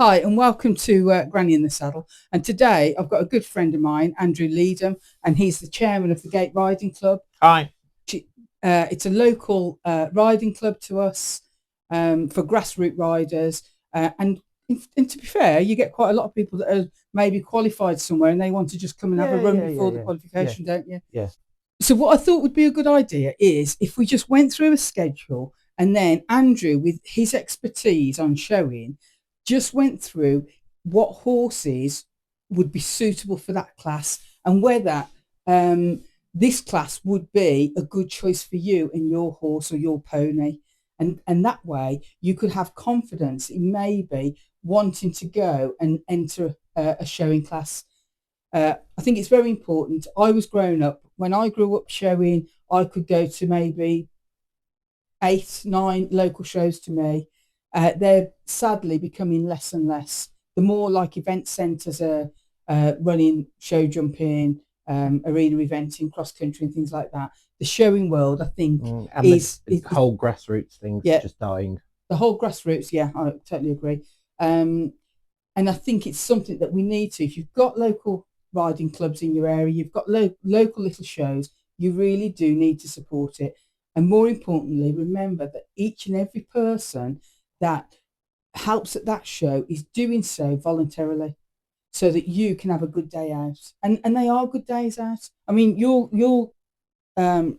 Hi, and welcome to Granny in the Saddle. And today I've got a good friend of mine, Andrew Leedham, and he's the chairman of the Gate Riding Club. Hi. It's a local riding club to us for grassroots riders. And to be fair, you get quite a lot of people that are maybe qualified somewhere and they want to just come and have a Yeah, run yeah, yeah, before the yeah, yeah, qualification, don't you? yeah. So what I thought would be a good idea is if we just went through a schedule and then Andrew, with his expertise on showing, just went through what horses would be suitable for that class and whether this class would be a good choice for you and your horse or your pony. And that way you could have confidence in maybe wanting to go and enter a showing class. I think it's very important. I was growing up, when I grew up showing, I could go to maybe 8, 9 local shows to me. They're sadly becoming less and less. The more like event centres are running show jumping, arena eventing, cross country, and things like that. The showing world, I think, And is the whole grassroots thing's yeah, just dying. the whole grassroots. Yeah, I totally agree. Um, and I think it's something that we need to. If you've got local riding clubs in your area, you've got local little shows, you really do need to support it. And more importantly, remember that each and every person that helps at that show is doing so voluntarily so that you can have a good day out. And they are good days out. I mean, your um,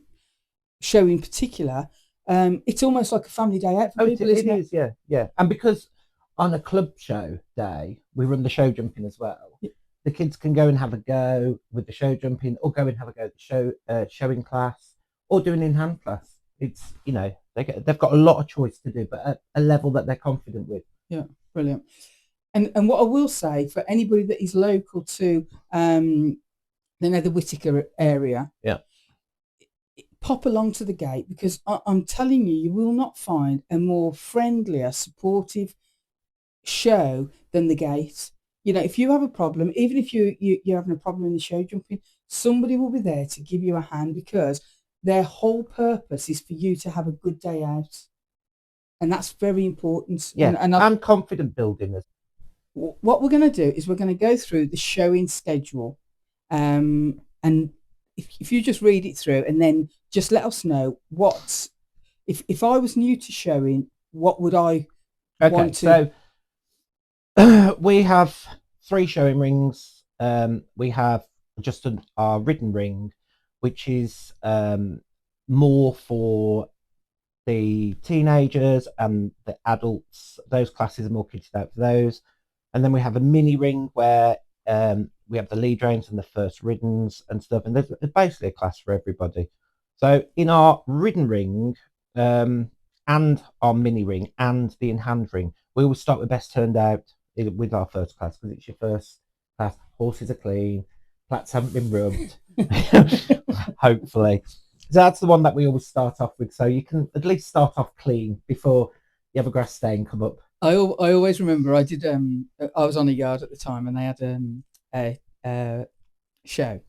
show in particular, it's almost like a family day out for Oh, people, it isn't it? is, yeah, yeah. And because on a club show day, we run the show jumping as well. The kids can go and have a go with the show jumping, or go and have a go at the showing class, or do an in-hand class. It's they've got a lot of choice to do, but at a level that they're confident with. Yeah, brilliant. And what I will say for anybody that is local to the Nether Whittaker area, Yeah. pop along to the gate because I'm telling you, you will not find a more friendlier, supportive show than the gate. You know, if you have a problem, even if you're having a problem in the show jumping, somebody will be there to give you a hand because their whole purpose is for you to have a good day out, and that's very important. Yeah, And and confident building. what we're going to do is we're going to go through the showing schedule, and if you just read it through and then just let us know what if I was new to showing, what would I Okay, want to? so we have 3 showing rings. We have just our Ridden ring, which is more for the teenagers and the adults. Those classes are more kitted out for those. And then we have a mini ring where we have the lead reins and the first riddens and stuff. And there's basically a class for everybody. So in our Ridden ring and our mini ring and the in-hand ring, we will start with best turned out with our first class because it's your first class. Horses are clean, plats haven't been rubbed, hopefully. So that's the one that we always start off with. So you can at least start off clean before you have a grass stain come up. I always remember I did I was on a yard at the time and they had a show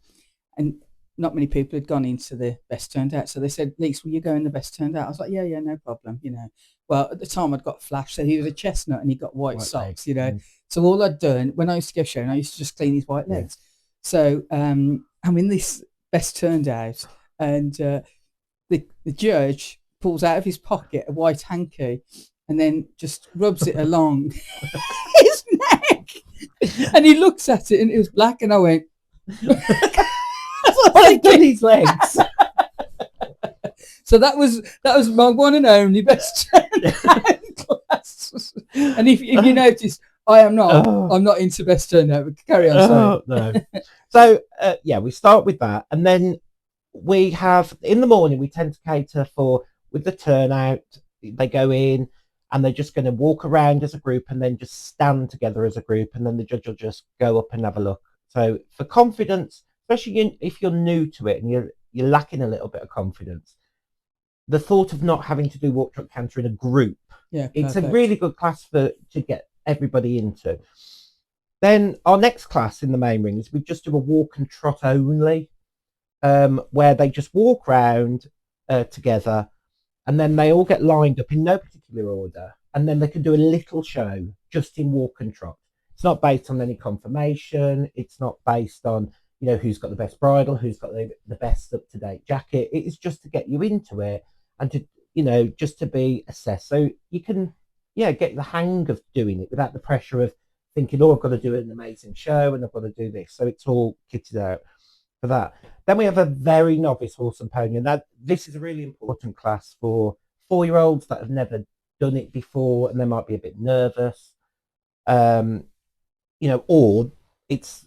and not many people had gone into the best turned out, so they said, Leeks, will you go in the best turned out? I was like, yeah, no problem, you know. Well, at the time I'd got flash, so he was a chestnut and he got white socks, Legs. you know. So all I'd done when I used to go showing, I used to just clean his white legs. So I'm in this best turned out, and the judge pulls out of his pocket a white hanky and then just rubs it along his neck. And he looks at it and it was black, and I went, I've done his legs. So that was my one and only best class. And if you notice, I'm not into best turnout. But carry on. Sorry. No. So we start with that, and then we have in the morning we tend to cater for with the turnout. They go in and they're just going to walk around as a group and then just stand together as a group, and then the judge will just go up and have a look. So for confidence, especially if you're new to it and you're lacking a little bit of confidence, the thought of not having to do walk, trot, canter in a group, it's a really good class to get everybody into. Then our next class in the main ring is we just do a walk and trot only, where they just walk around together, and then they all get lined up in no particular order, and then they can do a little show just in walk and trot. It's not based on any conformation. It's not based on, you know, who's got the best bridle, who's got the best up-to-date jacket. It is just to get you into it and to, you know, just to be assessed. So you can, yeah, get the hang of doing it without the pressure of thinking, oh, I've got to do an amazing show and I've got to do this. So it's all kitted out for that. Then we have a very novice horse and pony, and that this is a really important class for 4-year-olds that have never done it before and they might be a bit nervous. You know, or it's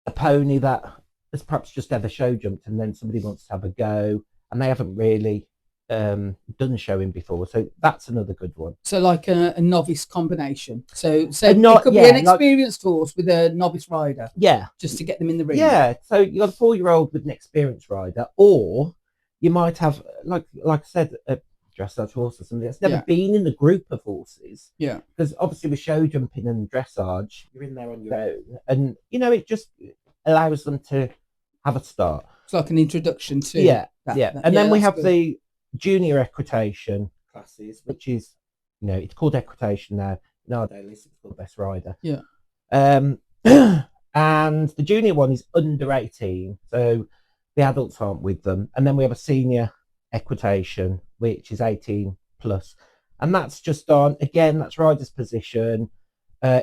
a pony that has perhaps just ever show jumped and then somebody wants to have a go and they haven't really done showing before. So that's another good one. So like a novice combination. So it could be an experienced horse with a novice rider. Yeah. Just to get them in the ring. Yeah. So you got a 4-year-old with an experienced rider, or you might have, like I said, a dressage horse or something that's never been in the group of horses. Yeah. Because obviously with show jumping and dressage, you're in there on your own. And, you know, it just allows them to have a start. It's like an introduction to and then we have the junior equitation classes, which is, you know, it's called equitation now. Nowadays it's called best rider. Yeah. And the junior one is under 18, so the adults aren't with them. And then we have a senior equitation, which is 18 plus, and that's just on, again, that's rider's position,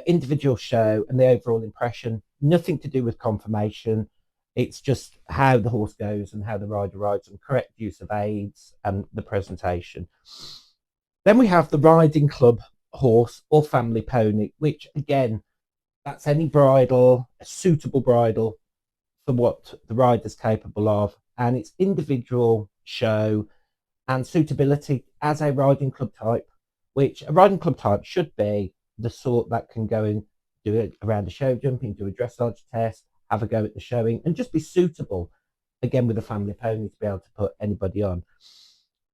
individual show and the overall impression. Nothing to do with conformation. It's just how the horse goes and how the rider rides and correct use of aids and the presentation. Then we have the riding club horse or family pony, which again, that's any bridle, a suitable bridle for what the rider's capable of, and it's individual show and suitability as a riding club type, which a riding club type should be the sort that can go and do it around a show jumping, do a dressage test, have a go at the showing, and just be suitable, again, with a family pony to be able to put anybody on.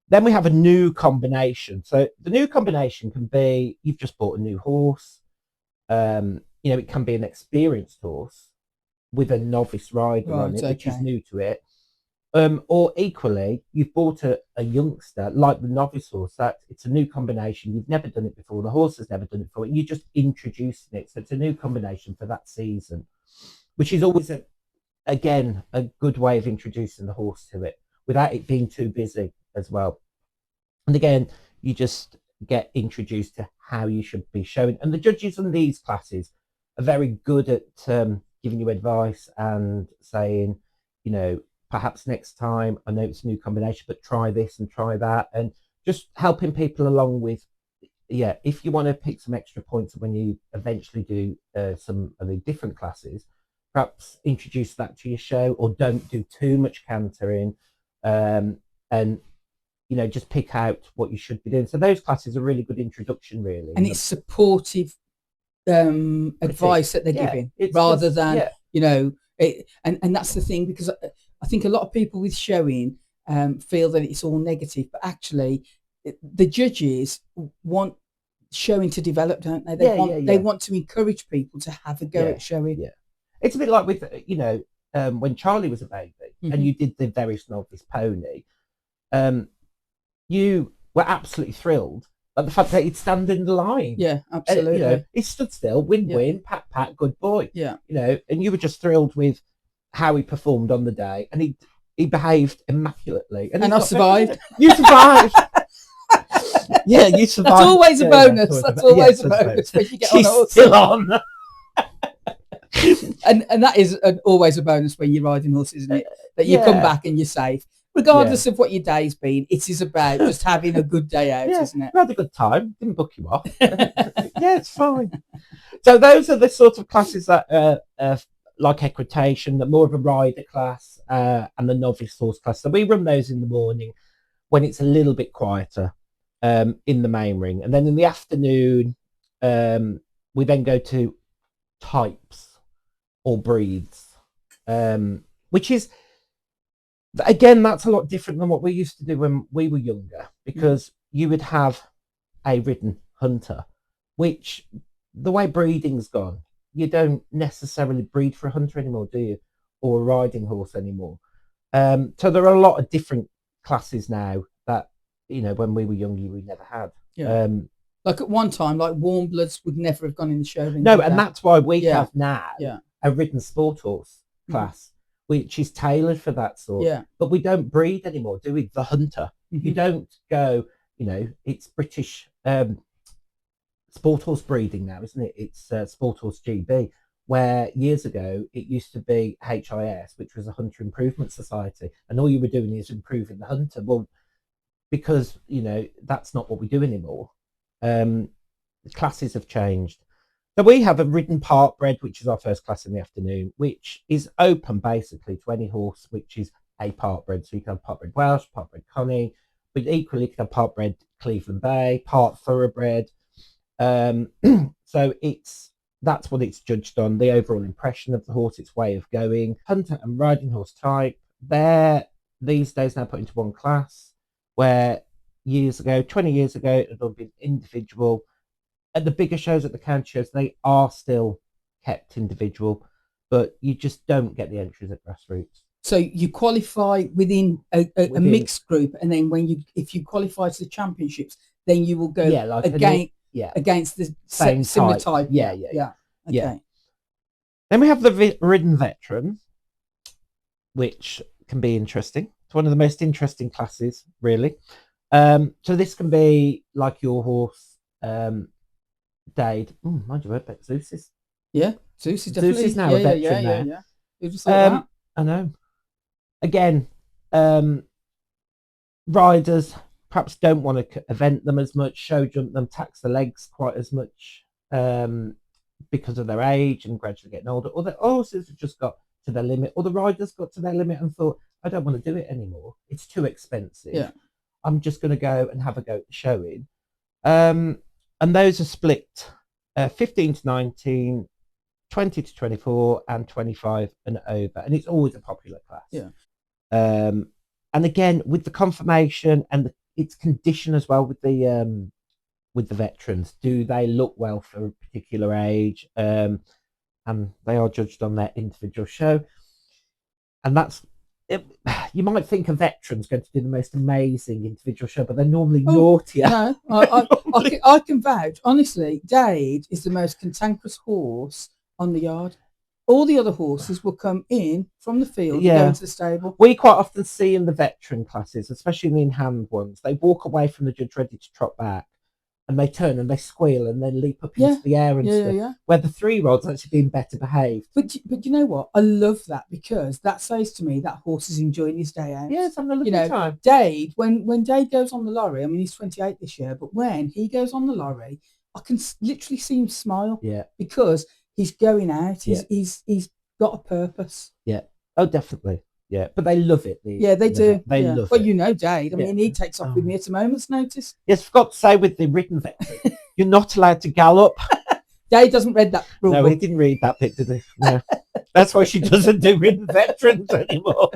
Then we have a new combination. So the new combination can be, you've just bought a new horse. You know, it can be an experienced horse with a novice rider on it, which is new to it. Or equally, you've bought a youngster, like the novice horse, that it's a new combination. You've never done it before. The horse has never done it before. And you're just introducing it. So it's a new combination for that season, which is always, again, a good way of introducing the horse to it without it being too busy as well. And again, you just get introduced to how you should be showing. And the judges on these classes are very good at giving you advice and saying, you know, perhaps next time, I know it's a new combination, but try this and try that, and just helping people along with, if you want to pick some extra points when you eventually do some of the different classes, perhaps introduce that to your show, or don't do too much cantering, and, you know, just pick out what you should be doing. So those classes are a really good introduction, really. And it's supportive advice that they're giving, rather than, you know, and that's the thing, because I think a lot of people with showing feel that it's all negative, but actually the judges want showing to develop, don't they? They want to encourage people to have a go at showing. Yeah. It's a bit like with, you know, when Charlie was a baby and you did the very novice pony, you were absolutely thrilled at the fact that he'd stand in the line. Yeah, absolutely. You know, he stood still, win, pat, pat, good boy. Yeah. You know, and you were just thrilled with how he performed on the day, and he behaved immaculately. And I survived. You survived. Yeah, you survived. That's always a bonus. That's always a bonus when you get on a horse. Still on. and that is always a bonus when you're riding horses, isn't it? That you come back and you're safe. Regardless of what your day's been, it is about just having a good day out, isn't it? We had a good time. Didn't book you off. It's fine. So those are the sort of classes that like equitation, that more of a rider class, and the novice horse class. So we run those in the morning when it's a little bit quieter in the main ring. And then in the afternoon, we then go to types or breeds, which is, again, that's a lot different than what we used to do when we were younger, because you would have a ridden hunter, which the way breeding's gone, you don't necessarily breed for a hunter anymore, do you? Or a riding horse anymore. So there are a lot of different classes now that, you know, when we were younger, we never had. Like at one time, like warm bloods would never have gone in the show ring. No, and that's why we Yeah. have now Yeah. a ridden sport horse class, which is tailored for that sort. Yeah. But we don't breed anymore, do we? The hunter. Mhm. You don't go, you know, it's British sport horse breeding now, isn't it? It's sport horse GB, where years ago it used to be HIS, which was a Hunter Improvement Society, and all you were doing is improving the hunter. Well, because, you know, that's not what we do anymore. The classes have changed. So we have a ridden part bred, which is our first class in the afternoon, which is open basically to any horse which is a part bred. So you can have part bred Welsh, part bred Connie, but equally you can have part bred Cleveland Bay, part thoroughbred. So that's what it's judged on, the overall impression of the horse, its way of going. Hunter and riding horse type, they're these days now put into one class, where years ago, 20 years ago, it had all been individual. At the bigger shows, at the county shows, they are still kept individual, but you just don't get the entries at Grassroots. So you qualify within a mixed group, and then if you qualify to the championships, then you will go against the same similar type. Yeah. Okay. Then we have the ridden veteran, which can be interesting. It's one of the most interesting classes, really. So this can be like your horse, Dade. Mind you, I bet Zeus is. Yeah, Zeus is definitely. Zeus is now a veteran now. Yeah. Who just thought that? I know. Again, riders perhaps don't want to event them as much, show jump them, tax the legs quite as much, because of their age and gradually getting older, or the horses have just got to their limit, or the riders got to their limit and thought, I don't want to do it anymore. It's too expensive. Yeah. I'm just going to go and have a go at the showing. And those are split 15 to 19, 20 to 24, and 25 and over. And it's always a popular class. Yeah. And again, with the confirmation and its condition as well with the veterans, do they look well for a particular age? And they are judged on their individual show. And that's it. You might think a veteran's going to do the most amazing individual show, but they're normally naughtier. No, I can vouch. Honestly, Dade is the most cantankerous horse on the yard. All the other horses will come in from the field and go into the stable. We quite often see in the veteran classes, especially in the in-hand ones, they walk away from the judge ready to trot back, and they turn and they squeal and then leap up into the air and stuff. Yeah. Where the 3-year-olds actually being better behaved. But you know what? I love that, because that says to me that horse is enjoying his day out. Yeah, it's having a lovely time. Dade, when Dade goes on the lorry, I mean, he's 28 this year, but when he goes on the lorry, I can literally see him smile. Yeah. Because he's going out. He's got a purpose. Yeah. Oh, definitely. Yeah. But they love it. They do. They love it. Well, you know, Dade. I mean, he takes off with me at a moment's notice. Yes, I forgot to say with the ridden veteran, you're not allowed to gallop. Dade doesn't read that rule. No, he didn't read that bit, did he? No. That's why she doesn't do ridden veterans anymore,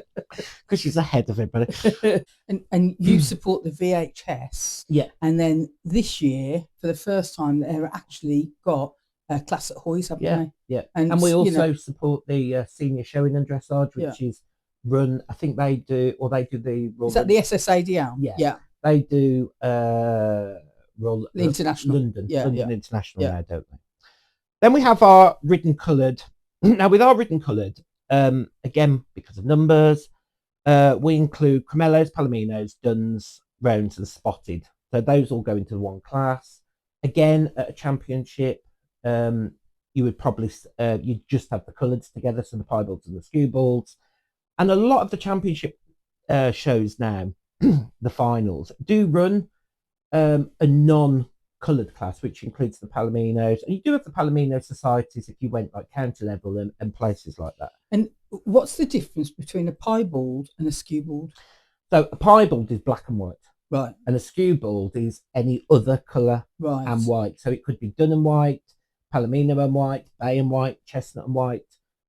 because she's ahead of everybody. And you support the VHS. Yeah. And then this year, for the first time, they've actually got a class at Hoy's, haven't they? Yeah. And we also support the senior showing and dressage, which is run. I think they do the Royal. Is that the SSADL? Yeah. They do Royal the International. London International now, don't they? Then we have our ridden coloured. Now, with our ridden coloured, again, because of numbers, we include Cremellos, Palominos, Duns, Roans, and Spotted. So those all go into one class. Again, at a championship, you would probably you'd just have the coloureds together, so the piebalds and the skewbalds. And a lot of the championship shows now, the finals, do run a non-coloured class, which includes the Palominos. And you do have the Palomino societies if you went like county level and places like that. And what's the difference between a piebald and a skewbald? So a piebald is black and white. Right. And a skewbald is any other colour and white. So it could be dun and white, Palomino and white, bay and white, chestnut and white.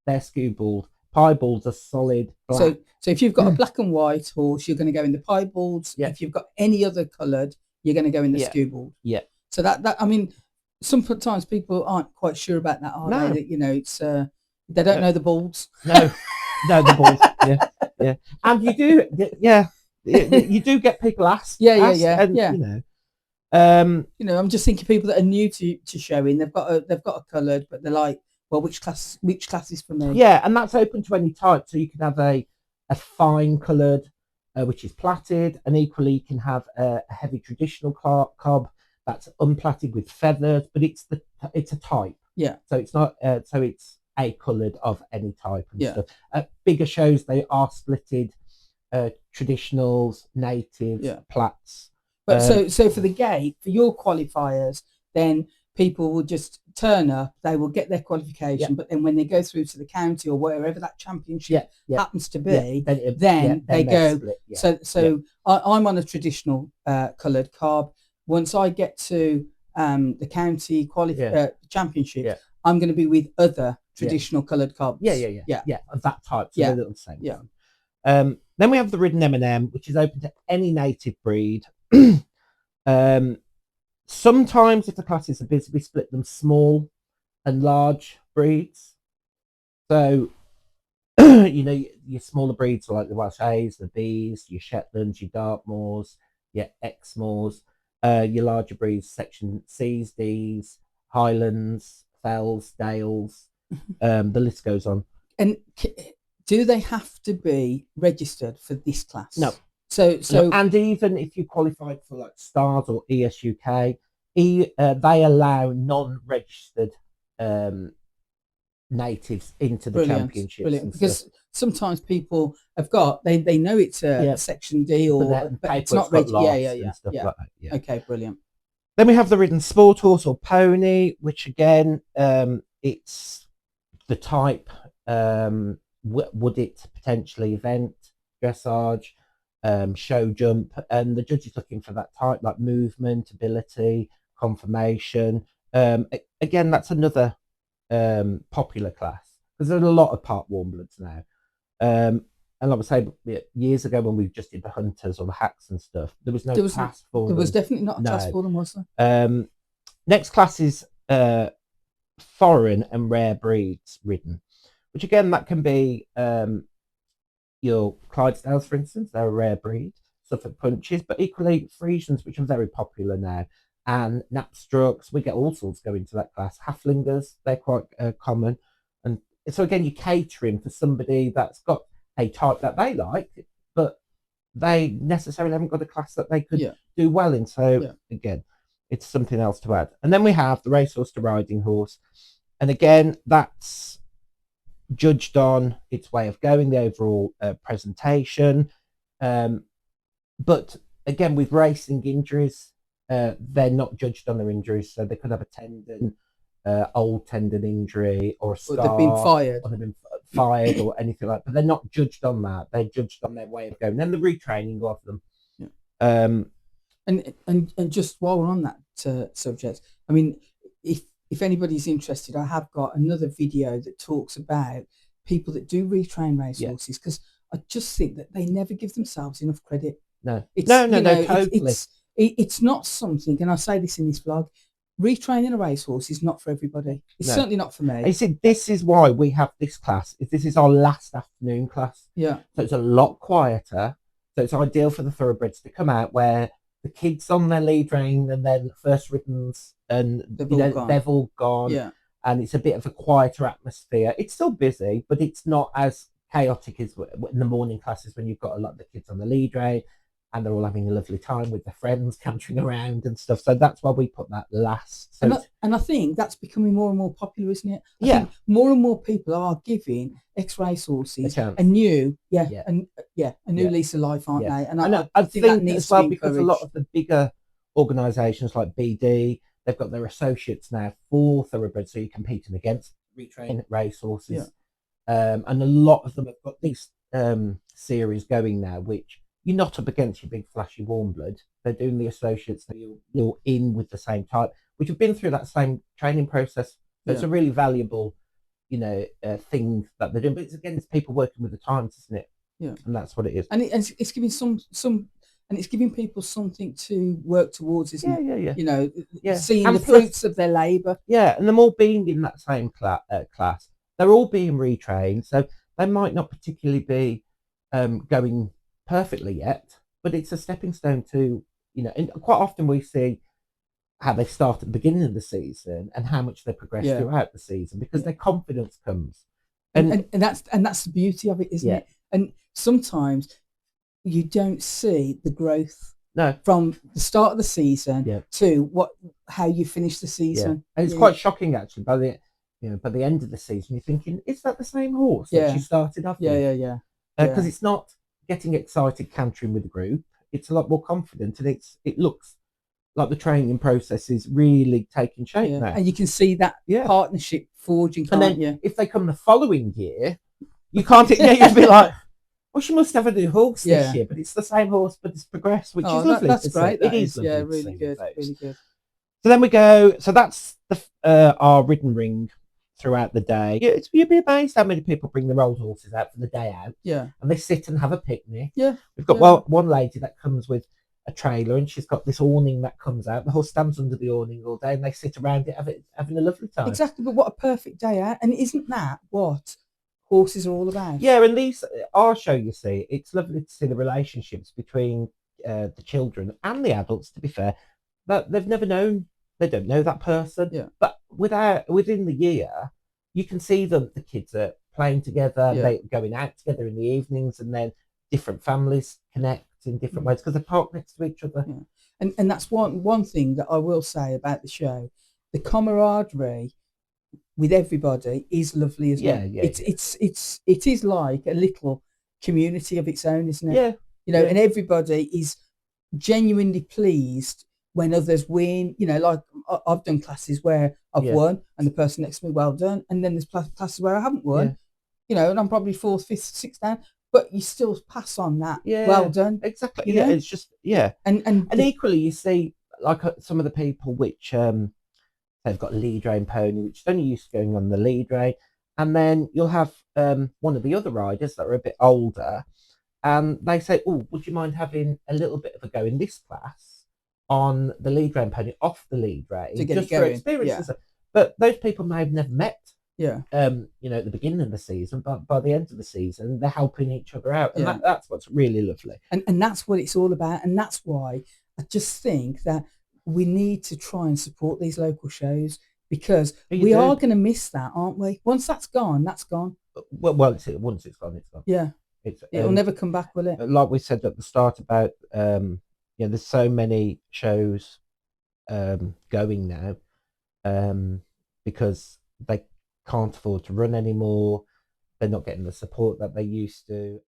They're skewbald. Piebalds are solid black. So if you've got a black and white horse, you're going to go in the piebalds. Yeah. If you've got any other coloured, you're going to go in the skewbald. Yeah. So that I mean, sometimes people aren't quite sure about that, are they? That, you know, it's they don't know the balds. No, the balds. Yeah. And you do, you do get people asked. Yeah. And, you know, You know, I'm just thinking people that are new to showing. They've got a coloured, but they're like, well, which class is for me? Yeah, and that's open to any type. So you can have a fine coloured, which is plaited, and equally you can have a heavy traditional cob that's unplaited with feathers, but it's a type. Yeah. So it's not so it's a coloured of any type and Yeah. stuff. At bigger shows, they are splitted, traditionals, natives, Yeah. plats. But so for the gate, for your qualifiers, then people will just turn up, they will get their qualification, but then when they go through to the county or wherever that championship happens to be, then they go. Split, so I'm on a traditional coloured cob. Once I get to the county championship, I'm going to be with other traditional coloured cobs. Yeah, of that type. So they're the same. Yeah. Then we have the Ridden M&M, which is open to any native breed. Sometimes if the classes are busy, we split them small and large breeds. So, you know, your smaller breeds are like the Welsh A's, the B's, your Shetlands, your Dartmoors, your Exmoors, your larger breeds, section C's, D's, Highlands, Fells, Dales, the list goes on. And do they have to be registered for this class? No. So and even if you qualified for like Stars or ESUK, they allow non-registered natives into the championships. Brilliant. Because sometimes people have got they know it's a section D or but it's not registered. Yeah. Okay, brilliant. Then we have the Ridden Sport Horse or Pony, which again, it's the type. Would it potentially event, dressage, show jump, and the judge is looking for that type, like movement, ability, conformation. Again, that's another popular class because there's a lot of part warm bloods now. And like I would say, years ago when we just did the hunters or the hacks and stuff, there was no class for them. There was definitely not a class for them, was there? Next class is foreign and rare breeds ridden, which again that can be your Clydesdales, for instance. They're a rare breed. Suffolk Punches, but equally Friesians, which are very popular now, and Knapstrucks. We get all sorts go into that class. Haflingers, they're quite common, and so again you're catering for somebody that's got a type that they like, but they necessarily haven't got a class that they could do well in. So again, it's something else to add. And then we have the racehorse to riding horse, and again that's judged on its way of going, the overall presentation. But again, with racing injuries, they're not judged on their injuries, so they could have a tendon, old tendon injury, or a scar, they've been fired, or anything like that. But they're not judged on that; they're judged on their way of going, and the retraining of them. And just while we're on that subject, I mean, if anybody's interested, I have got another video that talks about people that do retrain racehorses, because I just think that they never give themselves enough credit. No, totally. It's not something, and I say this in this vlog, retraining a racehorse is not for everybody. It's certainly not for me. You see, this is why we have this class. This is our last afternoon class. Yeah. So it's a lot quieter. So it's ideal for the thoroughbreds to come out where the kids on their lead rein and then first riddens and they've all gone. Yeah. And it's a bit of a quieter atmosphere. It's still busy, but it's not as chaotic as in the morning classes when you've got a lot of the kids on the lead rein and they're all having a lovely time with their friends cantering around and stuff. So that's why we put that last. So and I think that's becoming more and more popular, isn't it? I think more and more people are giving ex-racehorses a new lease of life, aren't they? And I think that needs as well to be because a lot of the bigger organisations like BD, they've got their associates now for thoroughbreds, so you're competing against retrained racehorses. And a lot of them have got these series going now, which you're not up against your big flashy warm blood. They're doing the associates that you're in with the same type, which have been through that same training process. So it's a really valuable, thing that they're doing. But it's people working with the times, isn't it? Yeah, and that's what it is. And it's giving some, and it's giving people something to work towards, isn't it? Seeing and the fruits of their labour. Yeah, and them all being in that same class, they're all being retrained, so they might not particularly be going perfectly yet, but it's a stepping stone to, and quite often we see how they start at the beginning of the season and how much they progress Yeah. throughout the season, because their confidence comes. And that's the beauty of it, isn't it? And sometimes you don't see the growth from the start of the season to how you finish the season. And it's quite shocking actually by the end of the season you're thinking, is that the same horse that she started off with? Because it's not getting excited cantering with the group, it's a lot more confident, and it looks like the training process is really taking shape now. And you can see that partnership forging, and then if they come the following year, you can't you'd be like, well, she must have a new horse this year, but it's the same horse, but it's progressed, which is lovely. That's great. It is lovely. Really good, really good. So then we go. So that's our ridden ring throughout the day. You'd be amazed how many people bring their old horses out for the day out. And they sit and have a picnic. We've got one lady that comes with a trailer, and she's got this awning that comes out. The horse stands under the awning all day, and they sit around it having a lovely time. Exactly, but what a perfect day out! And isn't that what horses are all about? Yeah, and our show, you see, it's lovely to see the relationships between the children and the adults. To be fair, that they don't know that person. But within the year, you can see them. The kids are playing together, they going out together in the evenings, and then different families connect in different ways because they park next to each other. And that's one thing that I will say about the show: the camaraderie with everybody is lovely as well. It is like a little community of its own, isn't it? And everybody is genuinely pleased when others win. Like I've done classes where I've won and the person next to me, well done, and then there's classes where I haven't won, and I'm probably fourth, fifth, sixth down, but you still pass on that well done. Exactly. It's just and equally you see like some of the people which they've got a lead rein pony which is only used to going on the lead rein, and then you'll have one of the other riders that are a bit older, and they say, oh, would you mind having a little bit of a go in this class on the lead rein pony off the lead rein just for experience? But those people may have never met at the beginning of the season, but by the end of the season they're helping each other out, and that's what's really lovely, and that's what it's all about. And that's why I just think that we need to try and support these local shows, because we are going to miss that, aren't we? Once that's gone, that's gone. Well, once it's gone, it's gone. It'll never come back, will it? Like we said at the start about there's so many shows going now because they can't afford to run anymore. They're not getting the support that they used to,